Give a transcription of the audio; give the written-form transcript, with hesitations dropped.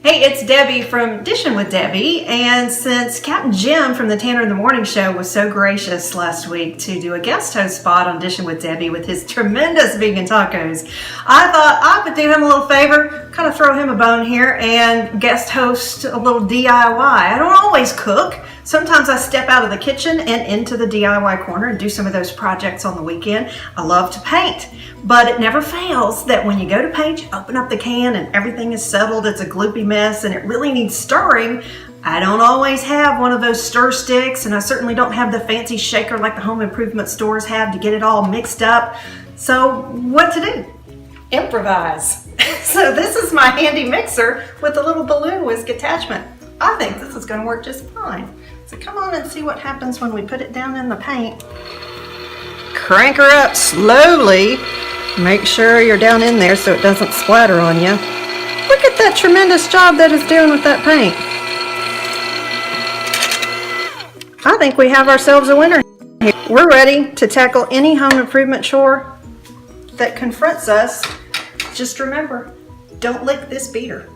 Hey, it's Debbie from Dishin with Debbie, and since Captain Jim from the Tanner in the Morning Show was so gracious last week to do a guest host spot on Dishin with Debbie with his tremendous vegan tacos, I thought I would do him a little favor, kind of throw him a bone here and guest host a little DIY. I don't always cook. Sometimes I step out of the kitchen and into the DIY corner and do some of those projects on the weekend. I love to paint, but it never fails that when you go to paint, you open up the can and everything is settled. It's a gloopy mess and it really needs stirring. I don't always have one of those stir sticks, and I certainly don't have the fancy shaker like the home improvement stores have to get it all mixed up. So what to do? Improvise. So this is my handy mixer with a little balloon whisk attachment. I think this is going to work just fine. So come on and see what happens when we put it down in the paint. Crank her up slowly. Make sure you're down in there so it doesn't splatter on you. Look at that tremendous job that it's doing with that paint. I think we have ourselves a winner here. We're ready to tackle any home improvement chore that confronts us. Just remember, don't lick this beater.